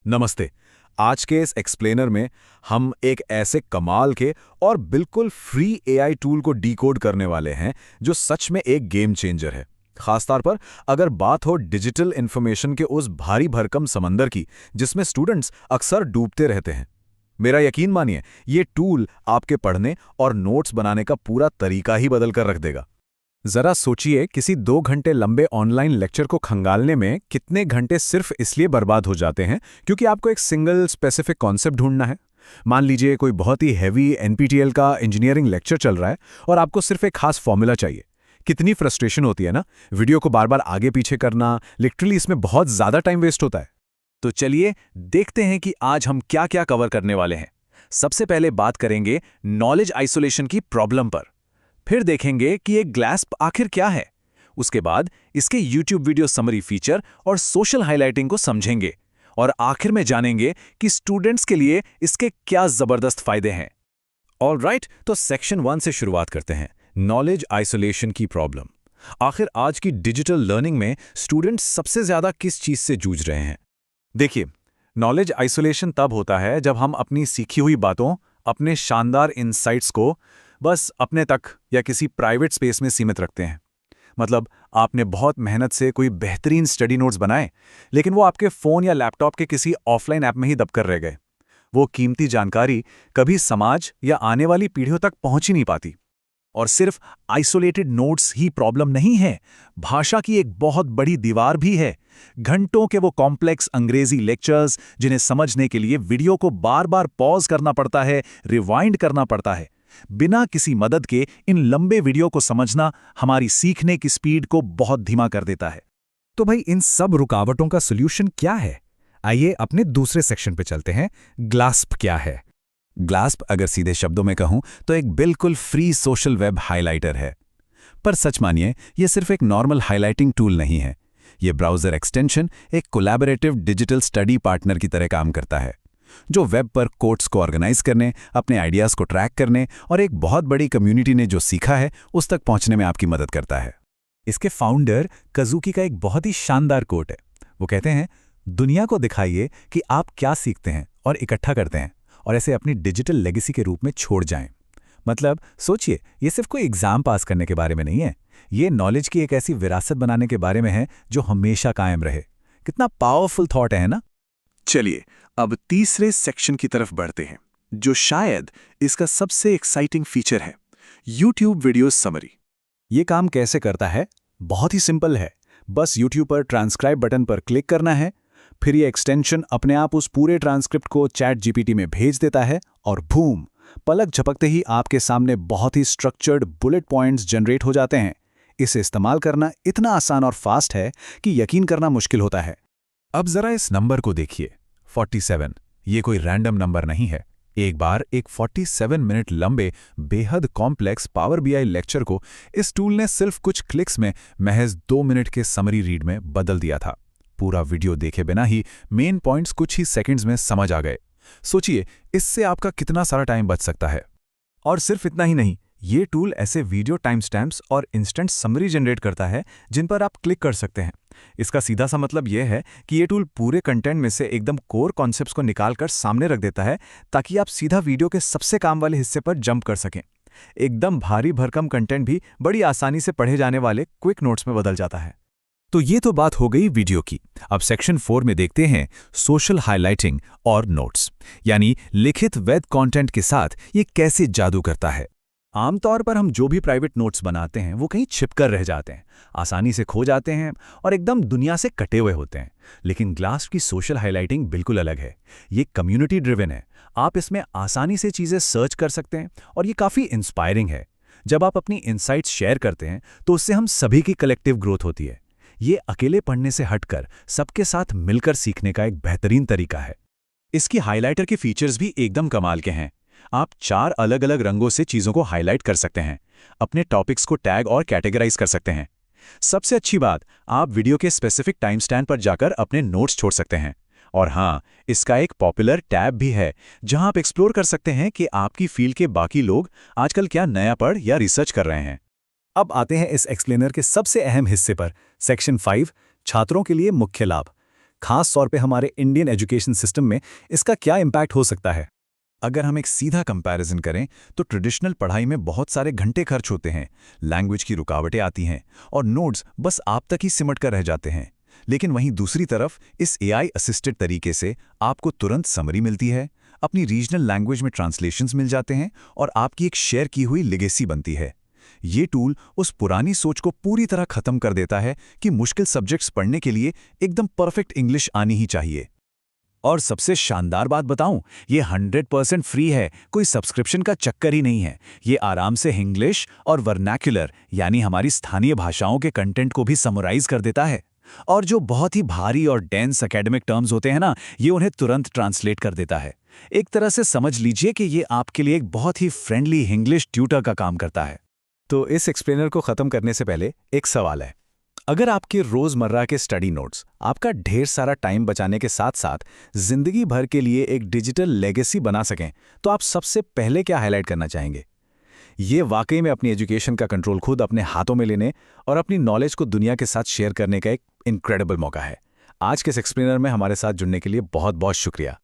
नमस्ते। आज के इस एक्सप्लेनर में हम एक ऐसे कमाल के और बिल्कुल फ्री एआई टूल को डिकोड करने वाले हैं जो सच में एक गेम चेंजर है। खासतौर पर अगर बात हो डिजिटल इन्फॉर्मेशन के उस भारी भरकम समंदर की जिसमें स्टूडेंट्स अक्सर डूबते रहते हैं। मेरा यकीन मानिए, ये टूल आपके पढ़ने और नोट्स बनाने का पूरा तरीका ही बदल कर रख देगा। जरा सोचिए, किसी 2 घंटे लंबे ऑनलाइन लेक्चर को खंगालने में कितने घंटे सिर्फ इसलिए बर्बाद हो जाते हैं क्योंकि आपको एक सिंगल स्पेसिफिक कॉन्सेप्ट ढूंढना है। मान लीजिए कोई बहुत ही हैवी एनपीटीईएल का इंजीनियरिंग लेक्चर चल रहा है और आपको सिर्फ एक खास फॉर्मूला चाहिए। कितनी फ्रस्ट्रेशन होती है ना, वीडियो को बार बार आगे पीछे करना, लिटरली इसमें बहुत ज्यादा टाइम वेस्ट होता है। तो चलिए देखते हैं कि आज हम क्या क्या कवर करने वाले हैं। सबसे पहले बात करेंगे नॉलेज आइसोलेशन की प्रॉब्लम पर, फिर देखेंगे कि एक ग्लास्प आखिर क्या है। उसके बाद इसके YouTube वीडियो समरी फीचर और सोशल हाइलाइटिंग को समझेंगे और आखिर में जानेंगे कि स्टूडेंट्स के लिए इसके क्या जबरदस्त फायदे हैं। ऑलराइट, तो सेक्शन 1 से शुरुआत करते हैं, नॉलेज आइसोलेशन की प्रॉब्लम। आखिर आज की डिजिटल लर्निंग में स्टूडेंट्स सबसे ज्यादा किस चीज से जूझ रहे हैं? देखिए, नॉलेज आइसोलेशन तब होता है जब हम अपनी सीखी हुई बातों, अपने शानदार इनसाइट्स को बस अपने तक या किसी प्राइवेट स्पेस में सीमित रखते हैं। मतलब आपने बहुत मेहनत से कोई बेहतरीन स्टडी नोट्स बनाए, लेकिन वो आपके फ़ोन या लैपटॉप के किसी ऑफलाइन ऐप में ही दबकर रह गए। वो कीमती जानकारी कभी समाज या आने वाली पीढ़ियों तक पहुंच ही नहीं पाती। और सिर्फ आइसोलेटेड नोट्स ही प्रॉब्लम नहीं है, भाषा की एक बहुत बड़ी दीवार भी है। घंटों के वो कॉम्प्लेक्स अंग्रेजी लेक्चर्स जिन्हें समझने के लिए वीडियो को बार बार पॉज करना पड़ता है, रिवाइंड करना पड़ता है। बिना किसी मदद के इन लंबे वीडियो को समझना हमारी सीखने की स्पीड को बहुत धीमा कर देता है। तो भाई, इन सब रुकावटों का सॉल्यूशन क्या है? आइए अपने दूसरे सेक्शन पे चलते हैं। ग्लास्प क्या है? ग्लास्प, अगर सीधे शब्दों में कहूं तो एक बिल्कुल फ्री सोशल वेब हाइलाइटर है। पर सच मानिए, यह सिर्फ एक नॉर्मल हाइलाइटिंग टूल नहीं है। यह ब्राउजर एक्सटेंशन एक कोलैबोरेटिव डिजिटल स्टडी पार्टनर की तरह काम करता है, जो वेब पर कोट्स को ऑर्गेनाइज करने, अपने आइडियाज को ट्रैक करने और एक बहुत बड़ी कम्युनिटी ने जो सीखा है उस तक पहुंचने में आपकी मदद करता है। इसके फाउंडर कज़ुकी का एक बहुत ही शानदार कोट है। वो कहते हैं, दुनिया को दिखाइए कि आप क्या सीखते हैं और इकट्ठा करते हैं, और ऐसे अपनी डिजिटल लेगेसी के रूप में छोड़ जाएं। मतलब सोचिए, ये सिर्फ कोई एग्जाम पास करने के बारे में नहीं है, ये नॉलेज की एक ऐसी विरासत बनाने के बारे में है जो हमेशा कायम रहे। कितना पावरफुल थॉट है ना? चलिए अब तीसरे सेक्शन की तरफ बढ़ते हैं, जो शायद इसका सबसे एक्साइटिंग फीचर है, YouTube वीडियो समरी। ये काम कैसे करता है? बहुत ही सिंपल है। बस YouTube पर ट्रांसक्राइब बटन पर क्लिक करना है, फिर ये एक्सटेंशन अपने आप उस पूरे ट्रांसक्रिप्ट को ChatGPT में भेज देता है और बूम, पलक झपकते ही आपके सामने बहुत ही स्ट्रक्चर्ड बुलेट पॉइंट्स जनरेट हो जाते हैं। इसे इस्तेमाल करना इतना आसान और फास्ट है कि यकीन करना मुश्किल होता है। अब जरा इस नंबर को देखिए, 47। ये कोई रैंडम नंबर नहीं है। एक बार एक 47 मिनट लंबे बेहद कॉम्प्लेक्स पावर बीआई लेक्चर को इस टूल ने सिर्फ कुछ क्लिक्स में महज 2 मिनट के समरी रीड में बदल दिया था। पूरा वीडियो देखे बिना ही मेन पॉइंट्स कुछ ही सेकंड्स में समझ आ गए। सोचिए, इससे आपका कितना सारा टाइम बच सकता है। और सिर्फ इतना ही नहीं, ये टूल ऐसे वीडियो टाइम स्टैम्प्स और इंस्टेंट समरी जनरेट करता है जिन पर आप क्लिक कर सकते हैं। इसका सीधा सा मतलब यह है कि ये टूल पूरे कंटेंट में से एकदम कोर कॉन्सेप्ट्स को निकालकर सामने रख देता है, ताकि आप सीधा वीडियो के सबसे काम वाले हिस्से पर जंप कर सकें। एकदम भारी भरकम कंटेंट भी बड़ी आसानी से पढ़े जाने वाले क्विक नोट्स में बदल जाता है। तो ये तो बात हो गई वीडियो की। अब सेक्शन 4 में देखते हैं सोशल हाइलाइटिंग और नोट्स, यानी लिखित वेब कंटेंट के साथ ये कैसे जादू करता है। आमतौर पर हम जो भी प्राइवेट नोट्स बनाते हैं वो कहीं छिपकर रह जाते हैं, आसानी से खो जाते हैं और एकदम दुनिया से कटे हुए होते हैं। लेकिन ग्लास्प की सोशल हाइलाइटिंग बिल्कुल अलग है। ये कम्युनिटी ड्रिवन है। आप इसमें आसानी से चीज़ें सर्च कर सकते हैं और ये काफ़ी इंस्पायरिंग है। जब आप अपनी इनसाइट्स शेयर करते हैं तो उससे हम सभी की कलेक्टिव ग्रोथ होती है। ये अकेले पढ़ने से हटकर सबके साथ मिलकर सीखने का एक बेहतरीन तरीका है। इसकी हाइलाइटर के फीचर्स भी एकदम कमाल के हैं। आप 4 अलग अलग रंगों से चीज़ों को हाइलाइट कर सकते हैं, अपने टॉपिक्स को टैग और कैटेगराइज कर सकते हैं। सबसे अच्छी बात, आप वीडियो के स्पेसिफिक टाइम स्टैम्प पर जाकर अपने नोट्स छोड़ सकते हैं। और हाँ, इसका एक पॉपुलर टैब भी है जहां आप एक्सप्लोर कर सकते हैं कि आपकी फील्ड के बाकी लोग आजकल क्या नया पढ़ या रिसर्च कर रहे हैं। अब आते हैं इस एक्सप्लेनर के सबसे अहम हिस्से पर, सेक्शन 5, छात्रों के लिए मुख्य लाभ। खास तौर पे हमारे इंडियन एजुकेशन सिस्टम में इसका क्या इम्पैक्ट हो सकता है? अगर हम एक सीधा कंपैरिजन करें तो ट्रेडिशनल पढ़ाई में बहुत सारे घंटे खर्च होते हैं, लैंग्वेज की रुकावटें आती हैं और नोट्स बस आप तक ही सिमट कर रह जाते हैं। लेकिन वहीं दूसरी तरफ इस एआई असिस्टेड तरीके से आपको तुरंत समरी मिलती है, अपनी रीजनल लैंग्वेज में ट्रांसलेशंस मिल जाते हैं और आपकी एक शेयर की हुई लेगेसी बनती है। ये टूल उस पुरानी सोच को पूरी तरह खत्म कर देता है कि मुश्किल सब्जेक्ट्स पढ़ने के लिए एकदम परफेक्ट इंग्लिश आनी ही चाहिए। और सबसे शानदार बात बताऊं, ये 100% फ्री है, कोई सब्सक्रिप्शन का चक्कर ही नहीं है। ये आराम से इंग्लिश और वर्नैक्युलर यानी हमारी स्थानीय भाषाओं के कंटेंट को भी समराइज कर देता है। और जो बहुत ही भारी और डेंस एकेडमिक टर्म्स होते हैं ना, ये उन्हें तुरंत ट्रांसलेट कर देता है। एक तरह से समझ लीजिए कि ये आपके लिए एक बहुत ही फ्रेंडली इंग्लिश ट्यूटर का काम करता है। तो इस एक्सप्लेनर को खत्म करने से पहले एक सवाल है। अगर आपके रोजमर्रा के स्टडी नोट्स आपका ढेर सारा टाइम बचाने के साथ साथ जिंदगी भर के लिए एक डिजिटल लेगेसी बना सकें, तो आप सबसे पहले क्या हाईलाइट करना चाहेंगे? ये वाकई में अपनी एजुकेशन का कंट्रोल खुद अपने हाथों में लेने और अपनी नॉलेज को दुनिया के साथ शेयर करने का एक इनक्रेडिबल मौका है। आज के इस एक्सप्लेनर में हमारे साथ जुड़ने के लिए बहुत बहुत शुक्रिया।